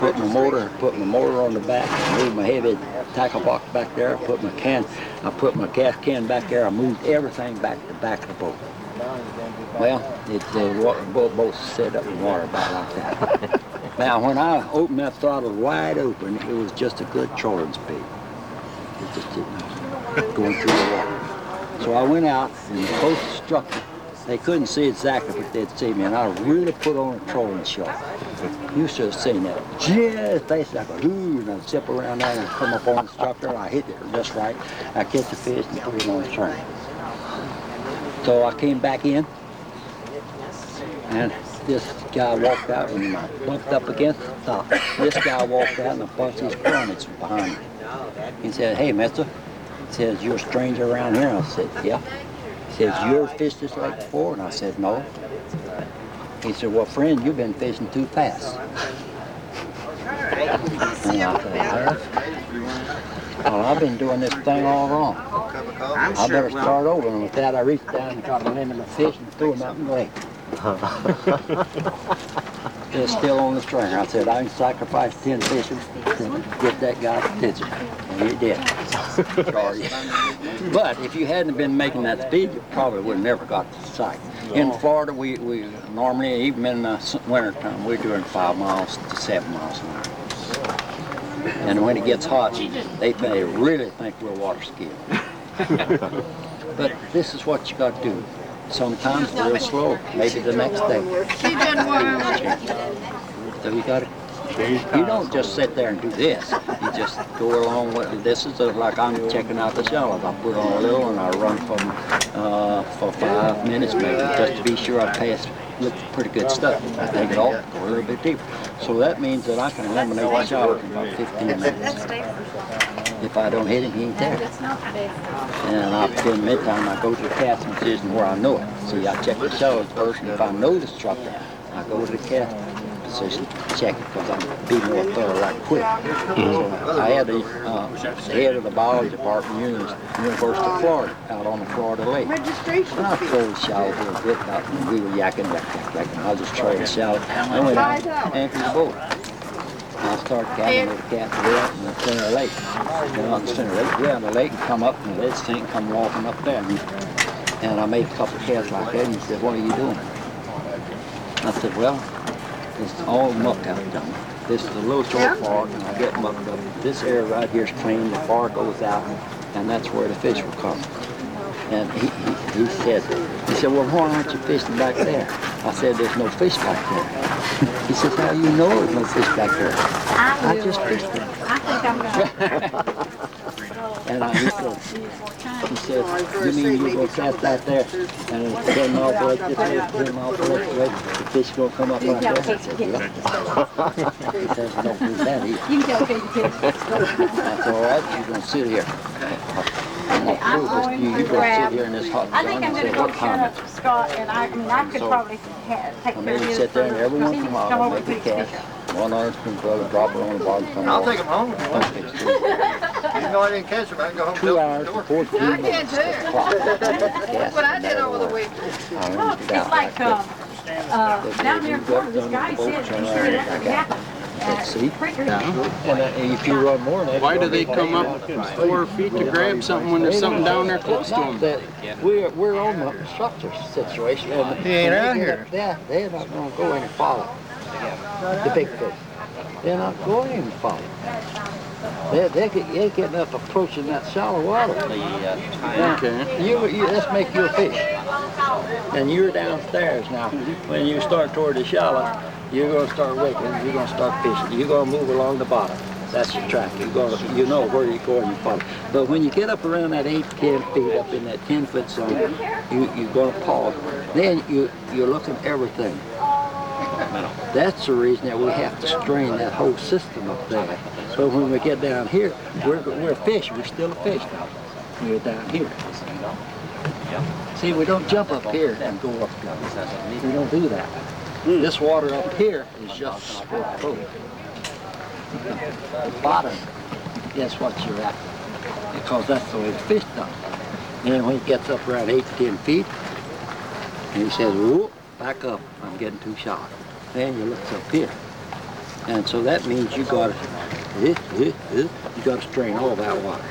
put my motor on the back, moved my heavy tackle box back there, I put my gas can back there, I moved everything back to the back of the boat. Well, both boats set up in water about like that. Now, when I opened that throttle wide open, it was just a good trolling speed. It just didn't going through the water. So I went out, and the closest structure, they couldn't see exactly, but they'd see me, and I really put on a trolling shot. You should have seen that. Just basically, I go, ooh, and I'd zip around there and come up on the structure, and I hit it just right. I catch the fish and put it on the string. So I came back in, and this guy walked out and I bumped up against the top. This guy walked out and I bumped his cornets behind me. He said, "Hey, mister," he says, "you're a stranger around here?" I said, "Yeah." He says, "You ever fished this lake before?" And I said, "No." He said, "Well, friend, you've been fishing too fast." And I said, "Well, I've been doing this thing all wrong. I better start over." And with that, I reached down and got a limit of fish and threw them out in the lake. They're still on the stringer. I said, "I can sacrifice 10 fish to get that guy's attention." And he did. But if you hadn't been making that speed, you probably would have never got to sight. In Florida, we normally, even in the wintertime, we're doing 5 miles to 7 miles an hour. And when it gets hot, they really think we're water skiing. But this is what you got to do. Sometimes real slow, maybe the next day. So you got to, you don't just sit there and do this. You just go along with, this is like I'm checking out the shallows. I put on a little and I run for 5 minutes maybe, just to be sure I pass pretty good stuff. I take it off, go a little bit deeper. So that means that I can eliminate the shallows in about 15 minutes. If I don't hit him, he ain't there. And in the meantime, I go to the casting position where I know it. See, I check the shallows first, and if I know the structure, I go to the casting position, check it, because I'm be more thorough right quick. So I had the head of the biology department, University of Florida, out on the Florida Lake. And I throw the shallows a little bit out, and we were yakking, and I just throw the shallows. I went out and anchored the boat. I started casting with the cat out in the center of the lake. Went on the center of the lake, around the lake, and come up, and the lead sink come walking up there. And I made a couple of casts like that, and he said, "What are you doing?" I said, "Well, it's all muck out there. This is a little short part, and I get mucked up. This area right here is clean, the bar goes out, and that's where the fish will come." And he said, "Well, why aren't you fishing back there?" I said, "There's no fish back there." He says, "How do you know there's no fish back there?" I just fished them. I think I'm going And he said, "You mean you're going to cast out there and it's 10 miles away, this way, 10 miles away, the fish going to come up like that?" I said, "Yeah." He says, "Don't do that either." You can tell Pete. I said, "All right, you're going to sit here." You're going to sit here in this hot sun. I think I'm going to go shut up Scott, and I could probably take care of you. Sit there and every once in a while I'll make a cast. One on spoonplug, drop it on the bottom. I'll take them home if you want. Even though I didn't catch them, I can go home and 2 hours and 14 minutes. I can too. That's what I did over the weekend. It's like down there in Florida, this guy said, "Be sure that happen." See? And if you run more than that, why do they come up 4 feet to grab something when there's something down there close to them? We're on the structure situation. He ain't out here. They're not going to go in and follow the big fish. They're not going in and follow. They're getting up approaching that shallow water. Let's make you a fish. And you're downstairs now. When you start toward the shallow, you're going to start wiggling, you're going to start fishing. You're going to move along the bottom. That's your track. You know where you're going, you follow. But when you get up around that 8 to 10 feet, up in that 10-foot zone, you're going to pause. Then you're looking at everything. That's the reason that we have to strain that whole system up there. So when we get down here, we're a fish. We're still a fish now. We're down here. See, we don't jump up here and go up there. We don't do that. This water up here is just for the boat. The bottom is what you're at, because that's the way the fish does. Then when he gets up around 8 to 10 feet, and he says, "Whoop, back up, I'm getting too shallow." Then you look up here. And so that means you got to strain all that water.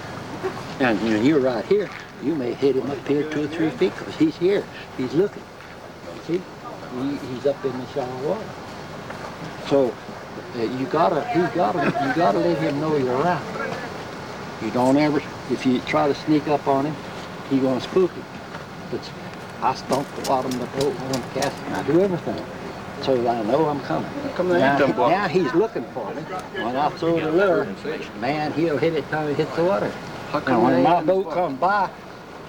And you know, you're right here. You may hit him up here 2 or 3 feet because he's here. He's looking. See, he's up in the shallow water. So you gotta let him know you're around. You don't ever, if you try to sneak up on him, he's gonna spook you. But I stomp the bottom of the boat when I'm casting. I do everything. So I know I'm coming. Now he's looking for me. When I throw the lure, man, he'll hit it till he hits the water. And when my boat comes by,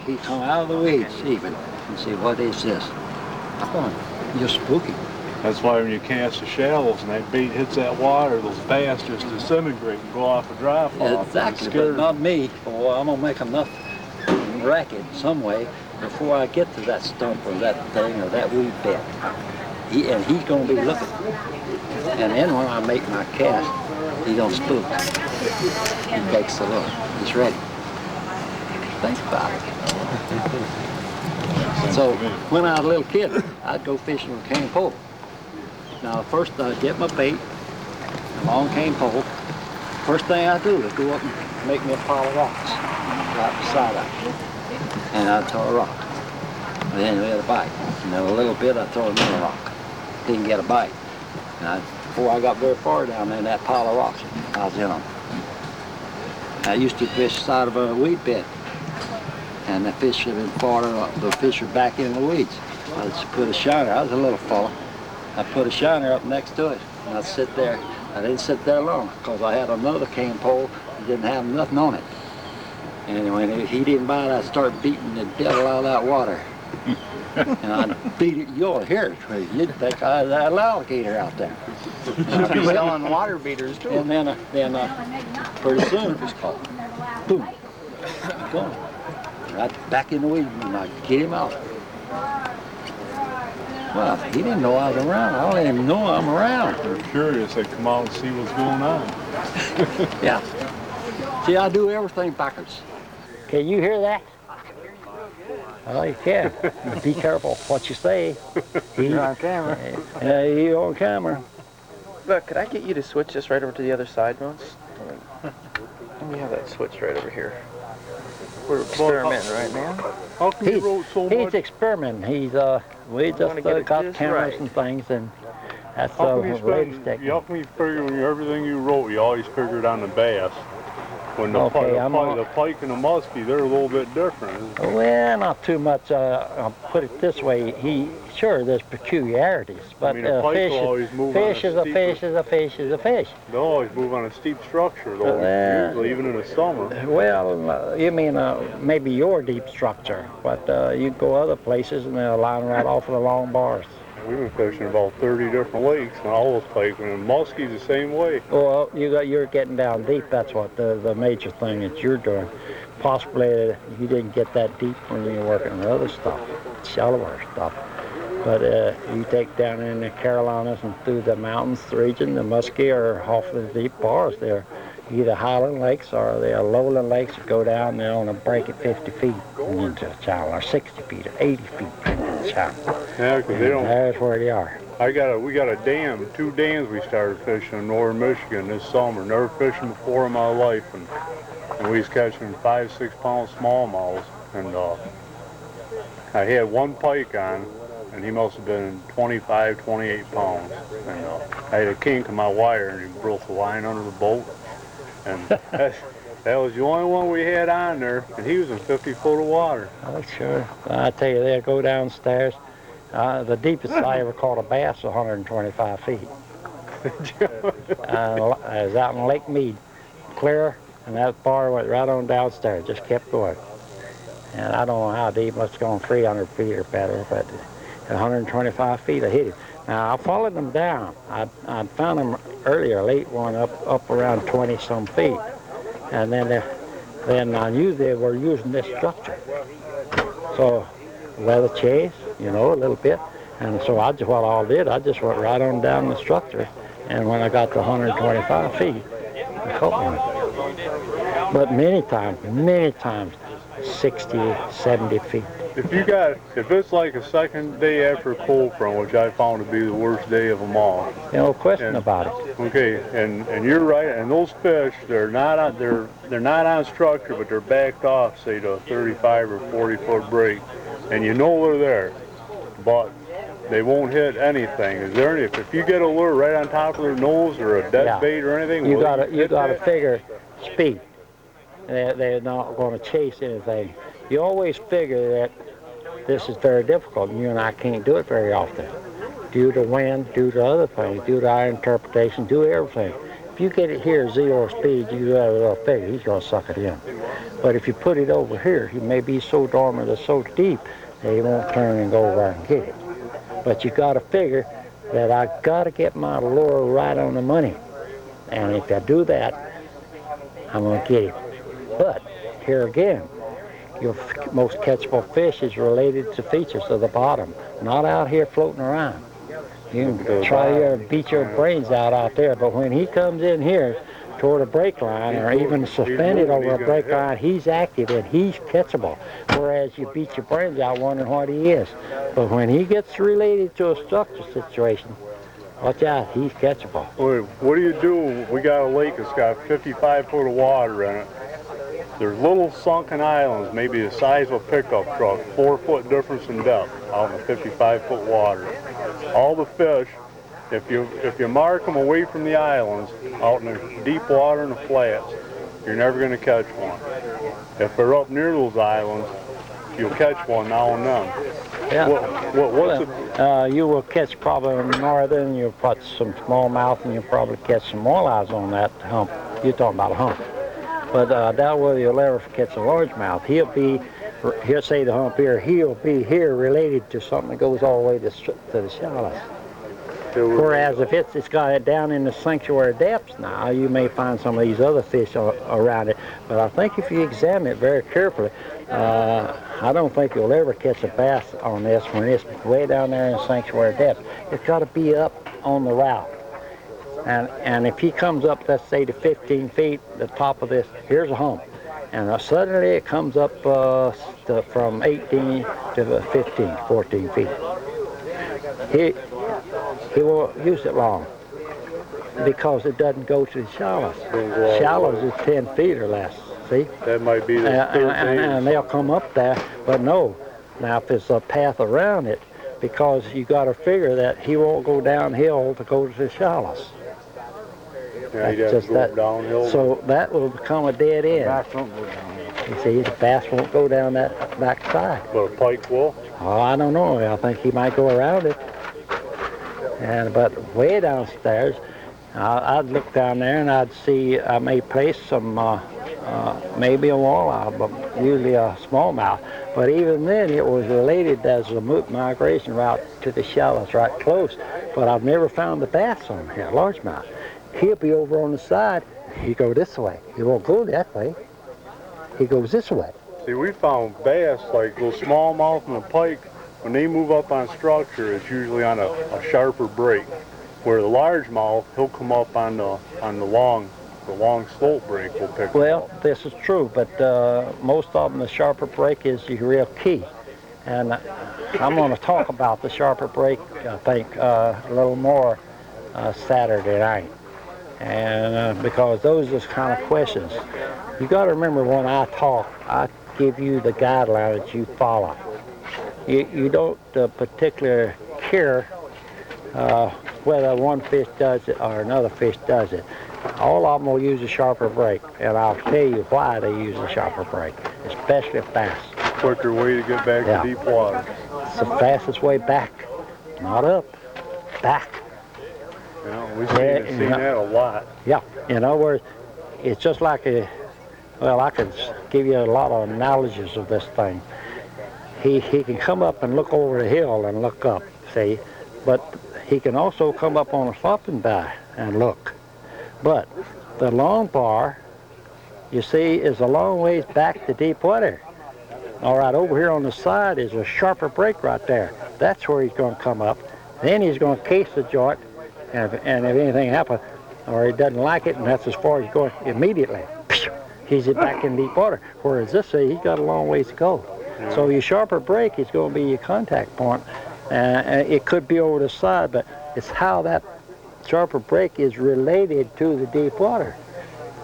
he come out of the weeds even and say, what is this? I'm going, you're spooky. That's why when you cast the shallows and that bait hits that water, those bass just disintegrate and go off a dry fall. Exactly, but not me. Well, I'm gonna make enough racket some way before I get to that stump or that thing or that weed bed. And he's gonna be looking. And then when I make my cast, he don't spook. He takes the look. He's ready. Think about it. So when I was a little kid, I'd go fishing with a cane pole. Now first I'd get my bait, a long cane pole. First thing I do is go up and make me a pile of rocks right beside it. And I'd throw a rock. And then we had a bite. And then a little bit I'd throw another rock. Didn't get a bite. And before I got very far down there in that pile of rocks, I was in them. I used to fish the side of a weed bed. And the fish had been farther up, the fish were back in the weeds. I just put a shiner, I was a little fella. I put a shiner up next to it, and I'd sit there. I didn't sit there long, because I had another cane pole that didn't have nothing on it. And when he didn't bite, I'd start beating the devil out of that water. And I'd beat it, you ought to hear it. You'd think I had an alligator out there. Should be selling water beaters too. And then pretty soon, boom, gone. Right back in the weed, and I get him out. Well, he didn't know I was around. I don't even know I'm around. They're curious. They come out and see what's going on. Yeah. See, I do everything backwards. Can you hear that? Oh, you can. Be careful what you say. You're on camera. You're on camera. Look, could I get you to switch this right over to the other side once? Let me have that switch right over here. We're experimenting right now. How come you wrote so much? He's experimenting. We just got cameras and things, and that's How the come you latest technique. how come you figure when everything you wrote, you always figured on the bass? When the, the pike and the muskie, they're a little bit different. Well, not too much. I'll put it this way. Sure, there's peculiarities, but I mean, a pike will always move fish on is a fish is a fish is a fish. They'll always move on a steep structure, though, usually, even in the summer. Well, you mean maybe your deep structure, but you go other places and they'll line right off of the long bars. We've been fishing about 30 different lakes, and all those pikes, and muskies the same way. Well, you're getting down deep. That's what the major thing that you're doing. Possibly you didn't get that deep when you were working on other stuff, shallower stuff. But you take down in the Carolinas and through the mountains region, the muskie are off the deep bars. They're either highland lakes or they're lowland lakes that go down there on a break at 50 feet into the channel, or 60 feet, or 80 feet into the channel. Yeah, because they don't. There's where they are. We got a dam, 2 dams we started fishing in northern Michigan this summer. Never fishing before in my life, and we was catching 5-6 pound smallmouths. And I had one pike on, and he must have been 25, 28 pounds. And I had a kink in my wire, and he broke the line under the boat. And that was the only one we had on there, and he was in 50 foot of water. Oh, sure. I tell you, they'll go downstairs. The deepest I ever caught a bass was 125 feet. I was out in Lake Mead, clear, and that bar went right on downstairs, just kept going. And I don't know how deep, it's going 300 feet or better, but at 125 feet I hit him. Now, I followed them down. I found them earlier, late one, up around 20-some feet. And then I knew they were using this structure. So, weather chase, a little bit. And so what I did, I just went right on down the structure. And when I got to 125 feet, I caught one. But many times, 60, 70 feet. If it's like a second day after a cold front, which I found to be the worst day of them all. No question And- about it. Okay, and you're right. And those fish, they're not on structure, but they're backed off, say, to a 35 or 40 foot break, and you know they're there, but they won't hit anything. Is there any? If you get a lure right on top of their nose or a dead Yeah. bait or anything, You will gotta hit that? figure speed. They're not going to chase anything. You always figure that this is very difficult, and you and I can't do it very often, due to wind, due to other things, due to our interpretation, due to everything. If you get it here 0 speed, you have a little figure he's going to suck it in. But if you put it over here, he may be so dormant or so deep that he won't turn and go over and get it. But you got to figure that I got to get my lure right on the money, and if I do that, I'm going to get him. But here again, your most catchable fish is related to features of the bottom, not out here floating around. You can try to beat your brains out there, but when he comes in here toward a break line or even suspended over a break line, he's active and he's catchable. Whereas you beat your brains out wondering what he is. But when he gets related to a structure situation, watch out, he's catchable. Wait, what do you do? We got a lake that's got 55 foot of water in it. There's little sunken islands, maybe the size of a pickup truck, 4 foot difference in depth out in the 55 foot water. All the fish, if you mark them away from the islands, out in the deep water and the flats, you're never going to catch one. If they're up near those islands, you'll catch one now and then. Yeah. You will catch probably in the northern, you'll put some smallmouth, and you'll probably catch some walleyes on that hump. You're talking about a hump. But that way you'll ever catch a largemouth. He'll say the hump here, he'll be here related to something that goes all the way to the shallows. Whereas if it's got it down in the sanctuary depths now, you may find some of these other fish around it. But I think if you examine it very carefully, I don't think you'll ever catch a bass on this when it's way down there in the sanctuary depths. It's got to be up on the route. And if he comes up, let's say to 15 feet, the top of this, here's a hump. And suddenly it comes up from 18 to 15, 14 feet. He won't use it long because it doesn't go to the shallows. Shallows is 10 feet or less, see? That might be the and they'll come up there, but no. Now if it's a path around it, because you got to figure that he won't go downhill to go to the shallows. Yeah, he'd have to go downhill. So that will become a dead end. Bass don't go down here. You see, the bass won't go down that back side. But a pike will? Oh, I don't know. I think he might go around it. But way downstairs, I'd look down there and I'd see I may place some, maybe a walleye, but usually a smallmouth. But even then, it was related as a migration route to the shallows right close. But I've never found the bass on here, largemouth. He'll be over on the side. He go this way. He won't go that way. He goes this way. See, we found bass, like those smallmouth and the pike, when they move up on structure, it's usually on a sharper break. Where the largemouth, he'll come up on the long slope break. We'll pick. Well, this is true, but most of them, the sharper break is the real key. And I'm going to talk about the sharper break, I think, a little more Saturday night. And because those are the kind of questions. You got to remember when I talk, I give you the guideline that you follow. You don't particularly care whether one fish does it or another fish does it. All of them will use a sharper break, and I'll tell you why they use a sharper break, especially bass. Quicker way to get back to deep water. It's the fastest way back, not up, back. Yeah, we've seen that a lot. Yeah, in other words, it's just like I could give you a lot of analogies of this thing. He can come up and look over the hill and look up, see, but he can also come up on a flopping bar and look. But the long bar, you see, is a long ways back to deep water. All right, over here on the side is a sharper break right there. That's where he's going to come up. Then he's going to case the joint, and if anything happens, or he doesn't like it, and that's as far as he's going immediately, he's back in deep water. Whereas this, he's got a long ways to go. So your sharper break is going to be your contact point. It could be over the side, but it's how that sharper break is related to the deep water.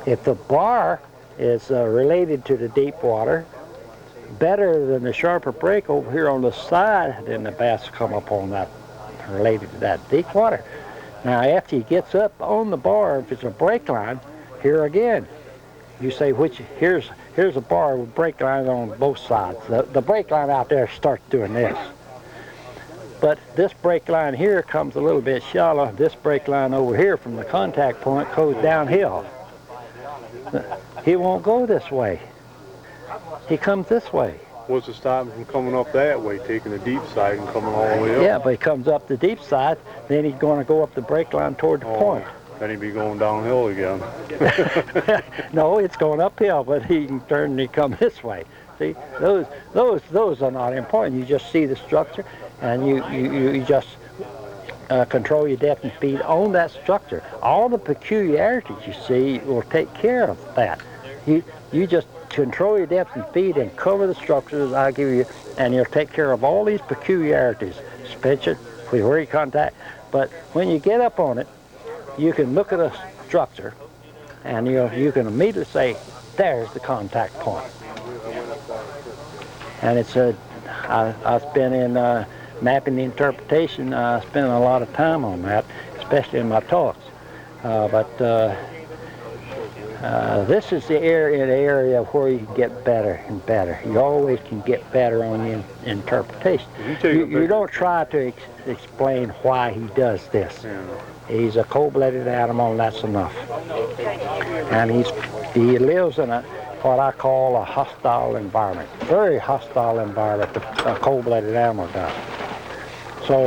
If the bar is related to the deep water, better than the sharper break over here on the side, then the bass come up on that, related to that deep water. Now after he gets up on the bar, if it's a break line, here again, you say here's a bar with break lines on both sides. The break line out there starts doing this. But this break line here comes a little bit shallow. This break line over here from the contact point goes downhill. He won't go this way. He comes this way. What's to stop him from coming up that way, taking the deep side and coming all the way up? Yeah, but he comes up the deep side, then he's going to go up the break line toward the point. Then he'd be going downhill again. No, it's going uphill, but he can turn and he come this way. See, those are not important. You just see the structure, and you just control your depth and speed on that structure. All the peculiarities you see will take care of that. You just control your depth and speed and cover the structures I give you, and you'll take care of all these peculiarities. Pitch it, where you contact. But when you get up on it, you can look at a structure, and you can immediately say, there's the contact point. And it's I've been in mapping the interpretation. I spend a lot of time on that, especially in my talks. This is the area where you can get better and better. You always can get better on the interpretation. You don't try to explain why he does this. Yeah. He's a cold-blooded animal, and that's enough. And he lives in what I call a hostile environment. Very hostile environment, a cold-blooded animal does. So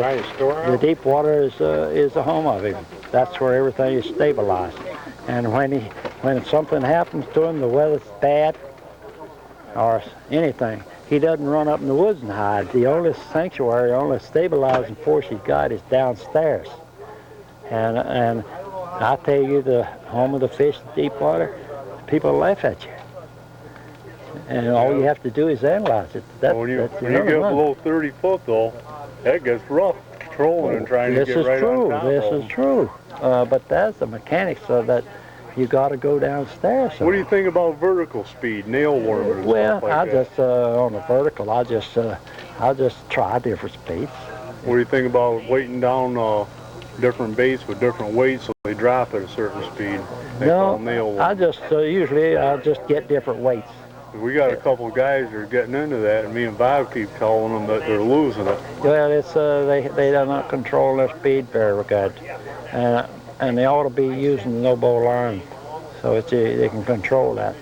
the deep water is the home of him. That's where everything is stabilized. And when something happens to him, the weather's bad or anything, he doesn't run up in the woods and hide. The only sanctuary, only stabilizing force he's got is downstairs. And I tell you, the home of the fish, the deep water, people laugh at you. And all you have to do is analyze it. When you get below 30 foot, though, that gets rough trolling and trying to get right on top. This is true. But that's the mechanics of that. You got to go downstairs. What do you think about vertical speed, nail warmers? Well, I just on the vertical, I just try different speeds. What do you think about weighting down different baits with different weights so they drop at a certain speed? I just usually I just get different weights. We got a couple of guys that are getting into that, and me and Bob keep telling them that they're losing it. Well, it's they are not controlling their speed very good, and they ought to be using the no-bow line, so they can control that.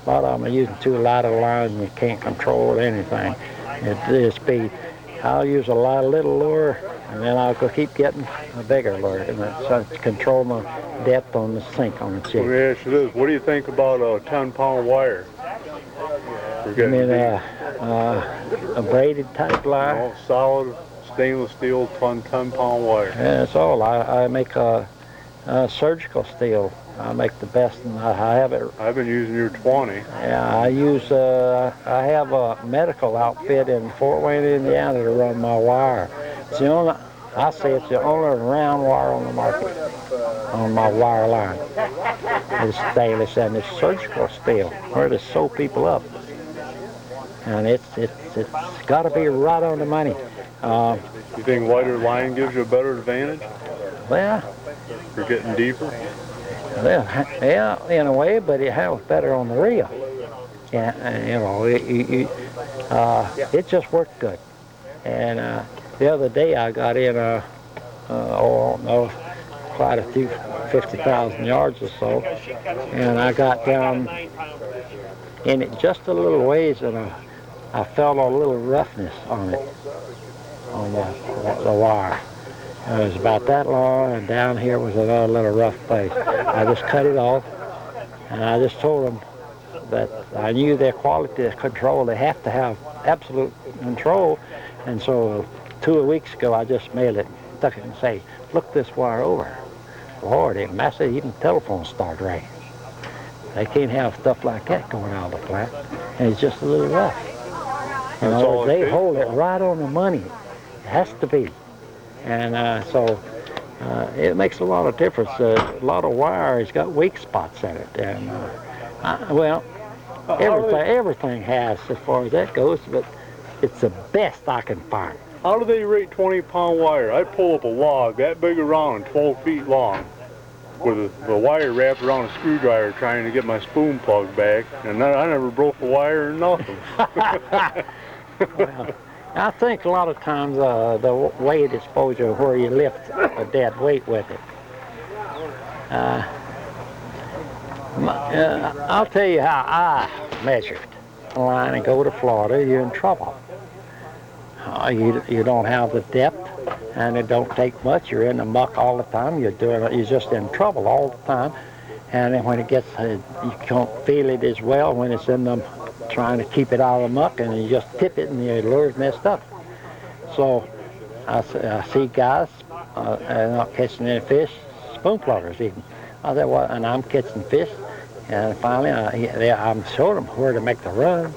A lot of them are using too light of lines, and you can't control anything. It's speed. I'll use a little lure, and then I'll keep getting a bigger lure, and so to control my depth on the sink on the jig. Let me ask you this: what do you think about a 10-pound wire? You mean a braided type line? No, solid stainless steel 10-pound wire. Yeah, that's all. I make a surgical steel. I make the best, and I have it. I've been using your 20. Yeah, I have a medical outfit in Fort Wayne, Indiana to run my wire. It's the only, I say it's the only round wire on the market, on my wire line. It's stainless and it's surgical steel, where to sew people up. And it's got to be right on the money. You think wider line gives you a better advantage? Well, you're getting deeper. Yeah, in a way, but it handles better on the reel. Yeah, it just worked good. And the other day I got in quite a few 50,000 yards or so, and I got down in it just a little ways, and I felt a little roughness on it, on the wire. It was about that long, and down here was another little rough place. I just cut it off, and I just told them that I knew their quality of control. They have to have absolute control, and so 2 weeks ago I just mailed it, stuck it, and say, look this wire over. Lord, it massive, even telephones start ringing. They can't have stuff like that going out of the plant, and it's just a little rough. You That's know, all it they takes. hold it right on the money. It has to be. And so it makes a lot of difference. A lot of wire has got weak spots in it. And, well, everything has as far as that goes, but it's the best I can find. How do they rate 20-pound wire? I pull up a log that big around and 12 feet long with the wire wrapped around a screwdriver trying to get my spoon plug back, and I never broke the wire or nothing. Well, I think a lot of times the weight exposure where you lift a dead weight with it. I'll tell you how I measured a line and go to Florida, you're in trouble. You don't have the depth, and it don't take much. You're in the muck all the time. You're just in trouble all the time. And then when it gets, you can't feel it as well when it's in the, trying to keep it out of the muck, and you just tip it and the lure's messed up. So I see guys not catching any fish, spoon pluggers even. I said, well, and I'm catching fish, and finally I'm showing them where to make the run,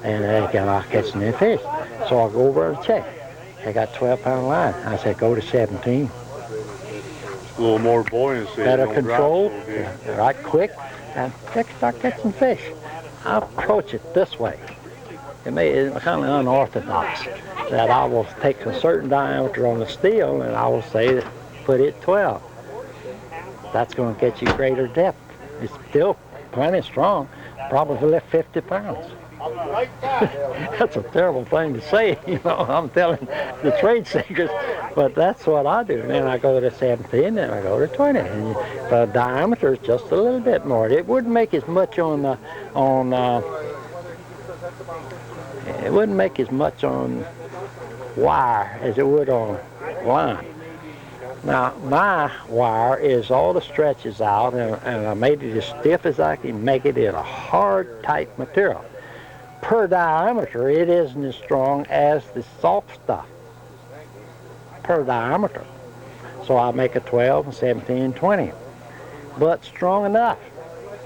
and they're not catching any fish. So I go over and check. They got 12-pound line. I said, go to 17. A little more buoyancy. Better don't control, drop so deep. right quick, and they start catching fish. I approach it this way. It's kind of unorthodox that I will take a certain diameter on the steel and I will say, put it 12. That's going to get you greater depth. It's still plenty strong, probably lift 50 pounds. That's a terrible thing to say, you know, I'm telling the trade secrets, but that's what I do. And then I go to 17, then I go to 20. And the diameter is just a little bit more. It wouldn't make as much on it wouldn't make as much on wire as it would on line. Now, my wire is all the stretches out, and I made it as stiff as I can make it in a hard, tight material. Per diameter, it isn't as strong as the soft stuff, per diameter. So I make a 12, and 17, 20, but strong enough.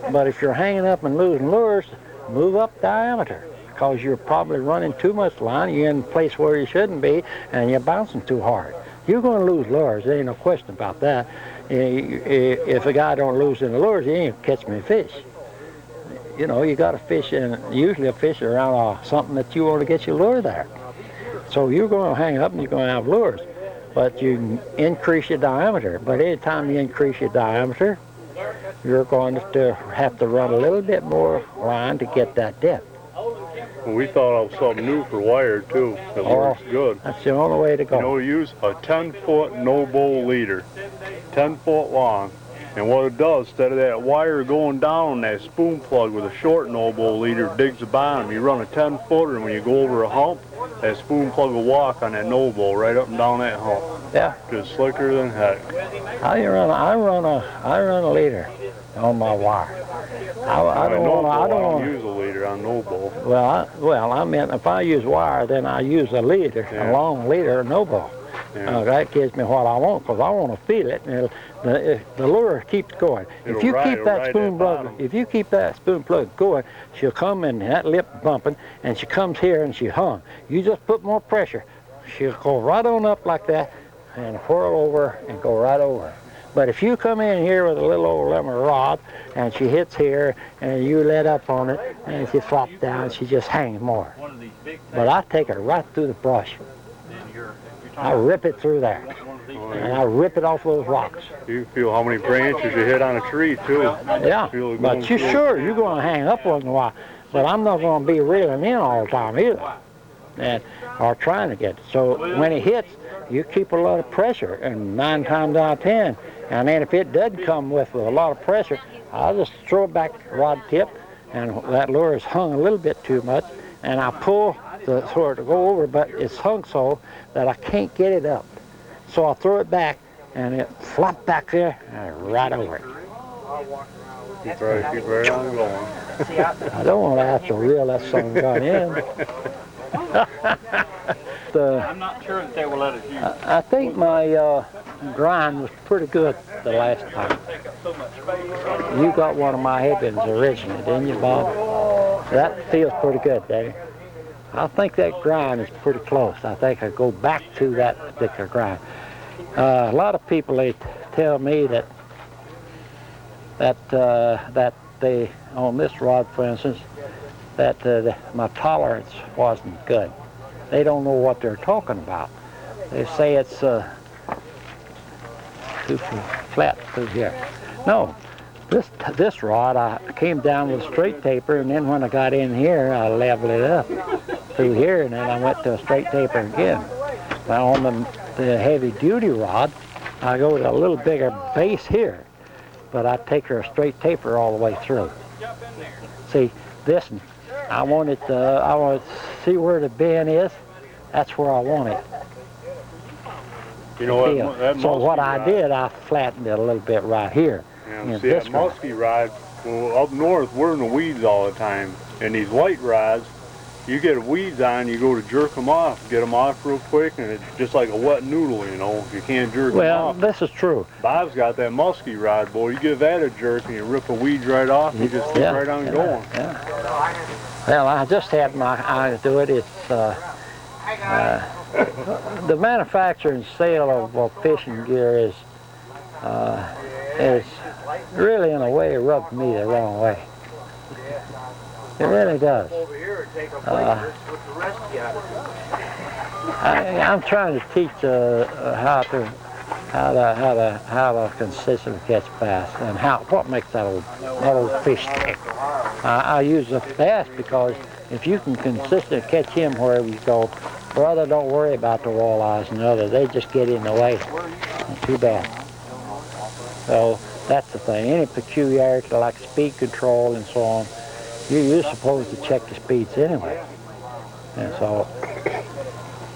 But if you're hanging up and losing lures, move up diameter, because you're probably running too much line, you're in a place where you shouldn't be, and you're bouncing too hard. You're going to lose lures, there ain't no question about that. If a guy don't lose in the lures, he ain't catch me fish. You know, you got to fish in, usually a fish around something that you want to get your lure there. So you're going to hang up and you're going to have lures, but you increase your diameter. But anytime you increase your diameter, you're going to have to run a little bit more line to get that depth. Well, we thought of something new for wire too that works good. That's the only way to go. You know, we use a 10-foot no-bowl leader, 10 foot long. And what it does, instead of that wire going down that spoon plug with a short no-bowl leader digs the bottom, you run a 10-footer, and when you go over a hump, that spoon plug will walk on that no-bowl right up and down that hump. Yeah. Just slicker than heck. I run a leader on my wire. I don't want to use a leader on no-bowl. Well, I meant if I use wire, then I use a leader, a long leader, no-bowl. Yeah. That gives me what I want, because I want to feel it. And the lure keeps going. If you keep that spoon plug going, she'll come in that lip bumping, and she comes here and she hung. You just put more pressure, she'll go right on up like that, and whirl over and go right over. But if you come in here with a little old lemon rod, and she hits here, and you let up on it, and she flops down, she just hangs more. But I take her right through the brush. I rip it through there, and I rip it off those rocks. You feel how many branches you hit on a tree, too. Yeah, but you're going to hang up once in a while, but I'm not going to be reeling in all the time either, or trying to get it. So when it hits, you keep a lot of pressure, and 9 times out of 10, and then if it doesn't come with a lot of pressure, I'll just throw it back rod tip, and that lure is hung a little bit too much, and I pull the sword to go over, but it's hung so that I can't get it up. So I throw it back, and it flopped back there, and right over it. Keep right on going. I don't want to have to reel that son gun in. I'm not sure that they will let us use it. I think my grind was pretty good the last time. You got one of my headwinds originally, didn't you, Bob? That feels pretty good, Daddy. I think that grind is pretty close. I think I go back to that particular grind. A lot of people, they tell me that they, on this rod, for instance, that my tolerance wasn't good. They don't know what they're talking about. They say it's too flat through here. No, this rod, I came down with a straight taper, and then when I got in here, I leveled it up through here, and then I went to a straight taper again. Now on the heavy duty rod, I go to a little bigger base here, but I take her a straight taper all the way through. See, this, I want to see where the bend is. That's where I want it. You know, that so what I rod, did, I flattened it a little bit right here. Yeah, see, that musky rod, well, up north, we're in the weeds all the time. And these light rods, you get weeds on, you go to jerk them off, get them off real quick, and it's just like a wet noodle, you know. You can't jerk them off. Well, this is true. Bob's got that musky rod, boy. You give that a jerk, and you rip the weeds right off, and you just keep right on going. Yeah. Well, I just had my eye do it. It's the manufacture and sale of fishing gear is really, in a way, rubbed me the wrong way. It really does. I'm trying to teach how to consistently catch bass and what makes that old fish stick. I use the bass because if you can consistently catch him wherever you go, brother, don't worry about the walleyes and others. They just get in the way. Too bad. So that's the thing. Any peculiarity like speed control and so on, you're supposed to check the speeds anyway. And so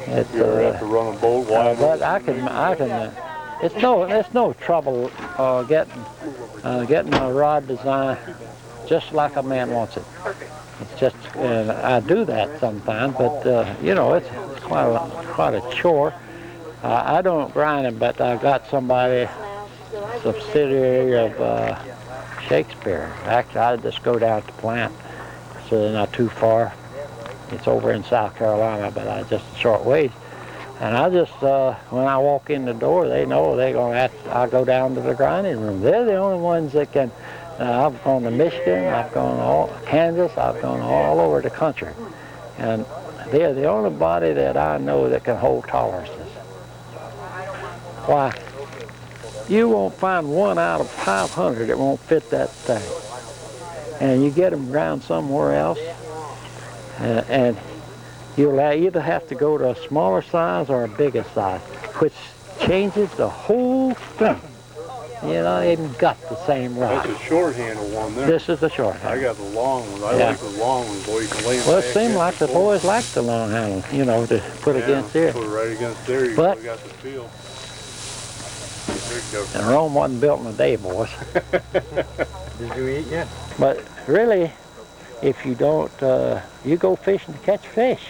it's you ever have to run a boat wide but I can it's no trouble getting a rod design just like a man wants it. It's just, and I do that sometimes, but you know, it's quite a chore. I don't grind them, but I got somebody, subsidiary of Shakespeare. Actually, I just go down to the plant, so they're not too far. It's over in South Carolina, but I just a short ways. And I just, when I walk in the door, they know they're going to I go down to the grinding room. They're the only ones that can. I've gone to Michigan, I've gone all Kansas, I've gone all over the country. And they're the only body that I know that can hold tolerances. Why, you won't find one out of 500 that won't fit that thing. And you get them ground somewhere else, and you'll either have to go to a smaller size or a bigger size, which changes the whole thing. You know, they haven't got the same rod. That's a short handle one there. This is the short handle. I got the long ones. I like the long ones, boy. You can lay them Well, it back seemed like the the boys liked the long handle, you know, to put against there. Put it right against there. You But, really got the feel. And Rome wasn't built in a day, boys. Did you eat yet? But really, if you don't, you go fishing to catch fish.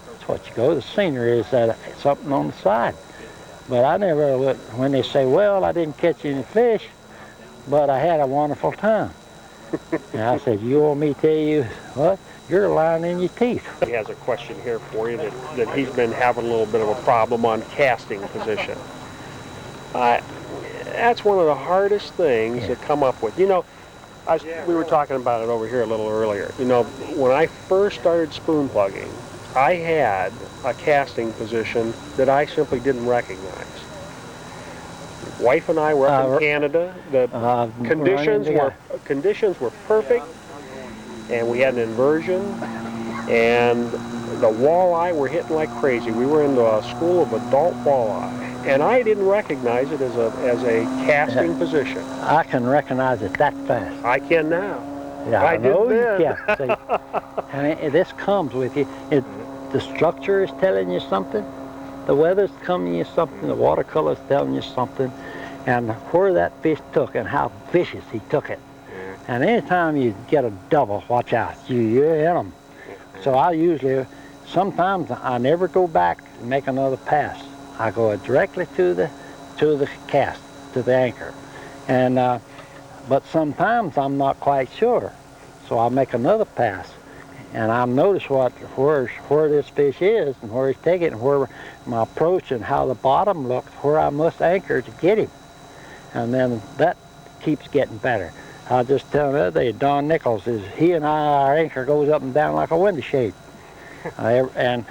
That's what you go. The scenery is something on the side. But I never would, when they say, well, I didn't catch any fish, but I had a wonderful time. And I said, you want me to tell you what? You're lying in your teeth. He has a question here for you that he's been having a little bit of a problem on casting position. That's one of the hardest things to come up with. You know, we were talking about it over here a little earlier. You know, when I first started spoon plugging, I had a casting position that I simply didn't recognize. Wife and I were up in Canada. The conditions were perfect, and we had an inversion, and the walleye were hitting like crazy. We were into a school of adult walleye, and I didn't recognize it as a casting position. I can recognize it that fast. I can now. Yeah, I know did you can. See, I mean, this comes with you. The structure is telling you something. The weather's telling you something. The watercolor's telling you something. And where that fish took and how vicious he took it. And anytime you get a double, watch out. You're in them. So I usually, sometimes I never go back and make another pass. I go directly to the cast, to the anchor. And but sometimes I'm not quite sure. So I make another pass, and I notice where this fish is and where he's taking it and where my approach and how the bottom looks, where I must anchor to get him. And then that keeps getting better. I was just telling the other day, Don Nichols, he and our anchor goes up and down like a window shade. And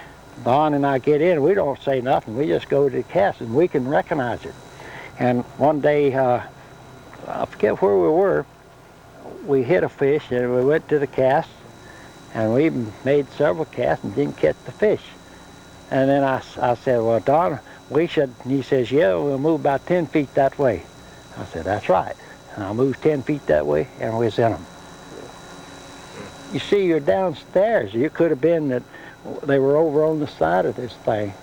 Don and I get in, we don't say nothing, we just go to the cast and we can recognize it. And one day, I forget where we were, we hit a fish and we went to the cast and we made several casts and didn't catch the fish. And then I said, well, Don, we should, and he says, yeah, we'll move about 10 feet that way. I said, that's right. And I moved 10 feet that way and we was in them. You see, you're downstairs. You could have been that they were over on the side of this thing.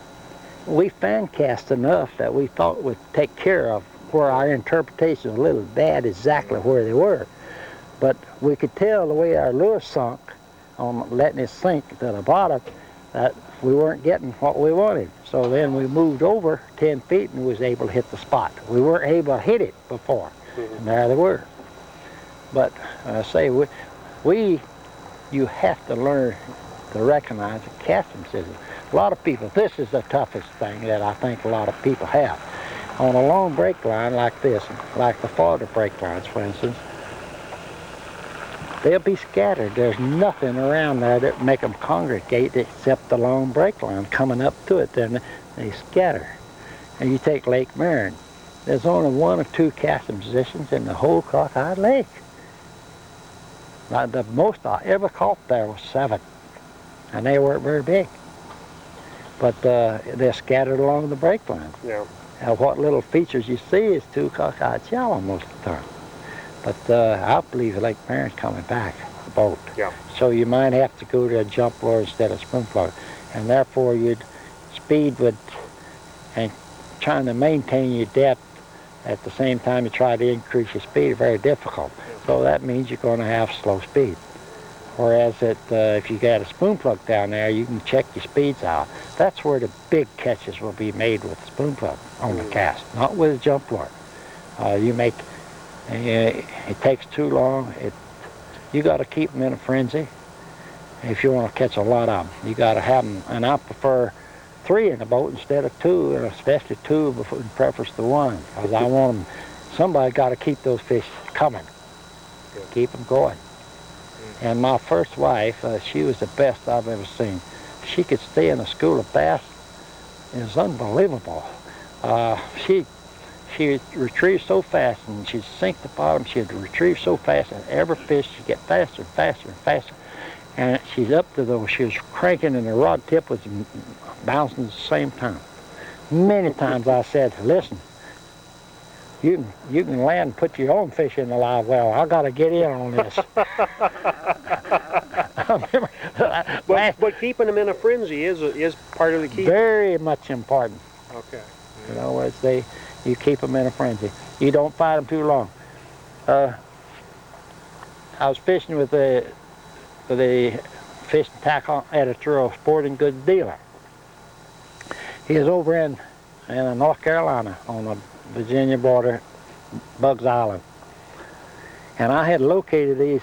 We fan cast enough that we thought would take care of where our interpretation was a little bad exactly where they were. But we could tell the way our lure sunk on letting it sink to the bottom that we weren't getting what we wanted. So then we moved over 10 feet and was able to hit the spot. We weren't able to hit it before, and there they were. But I say, you have to learn to recognize the casting system. A lot of people, this is the toughest thing that I think a lot of people have. On a long break line like this, like the farther break lines, for instance, they'll be scattered. There's nothing around there that make them congregate except the long break line coming up to it. Then they scatter. And you take Lake Marion. There's only 1 or 2 casting positions in the whole Cockeyed Lake. Now, the most I ever caught there was 7, and they weren't very big. But they're scattered along the break line. Yeah. And what little features you see is 2 cockeyed shallow most of the time. But I believe Lake Marion's coming back, the boat. Yeah. So you might have to go to a jump lure instead of spoon plug. And therefore speed would, and trying to maintain your depth at the same time you try to increase your speed, very difficult. So that means you're going to have slow speed. Whereas if you got a spoon plug down there, you can check your speeds out. That's where the big catches will be made with the spoon plug on the cast, not with a jump lure. It takes too long. You got to keep them in a frenzy if you want to catch a lot of them. You got to have them, and I prefer 3 in the boat instead of 2, and especially 2 in preference to 1, because I want them. Somebody got to keep those fish coming. Keep them going. And my first wife, she was the best I've ever seen. She could stay in a school of bass. It was unbelievable. She retrieved so fast, and she'd sink the bottom. She'd retrieve so fast, and every fish she'd get faster and faster and faster. And she's up to those. She was cranking, and the rod tip was bouncing at the same time. Many times I said, "Listen, you can land and put your own fish in the live well. I got to get in on this." But keeping them in a frenzy is part of the key. Very much important. Okay. In other words, you keep them in a frenzy. You don't fight them too long. I was fishing with the fish and tackle editor of Sporting Goods Dealer. He was over in North Carolina on the Virginia border, Bugs Island. And I had located these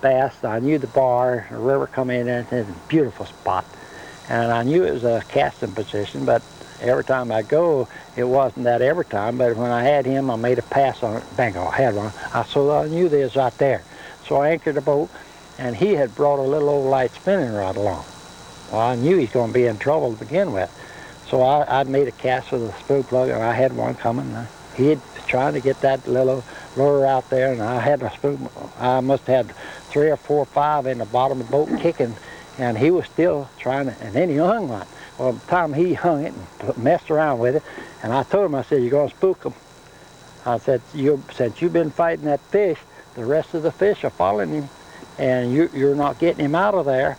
bass. I knew the bar, the river coming in, and it's a beautiful spot. And I knew it was a casting position, but every time I go, it wasn't that every time. But when I had him, I made a pass on it. Bingo, I had one. So I knew this right there. So I anchored the boat, and he had brought a little old light spinning rod along. Well, I knew he's going to be in trouble to begin with. So I made a cast with a spoon plug, and I had one coming. He had trying to get that little lure out there, and I had a spoon. I must have had 3 or 4 or 5 in the bottom of the boat kicking, and he was still trying to, and then he hung one. Well, by the time he hung it and messed around with it, and I told him, I said, "You're going to spook him." I said, "Since you've been fighting that fish, the rest of the fish are following him, and you're not getting him out of there."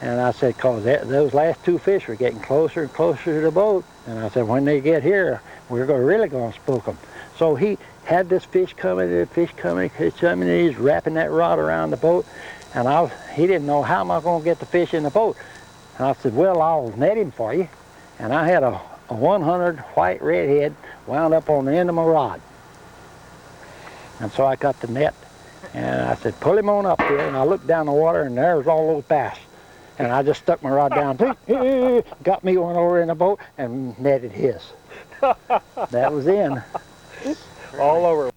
And I said, "Because those last 2 fish were getting closer and closer to the boat." And I said, "When they get here, we're really going to spook them." So he had this fish coming, and he's wrapping that rod around the boat. And he didn't know, how am I going to get the fish in the boat? And I said, "Well, I'll net him for you." And I had a 100 white redhead wound up on the end of my rod. And so I got the net, and I said, pull him on up here. And I looked down the water, and there was all those bass. And I just stuck my rod down, got me one over in the boat, and netted his. That was in. All over.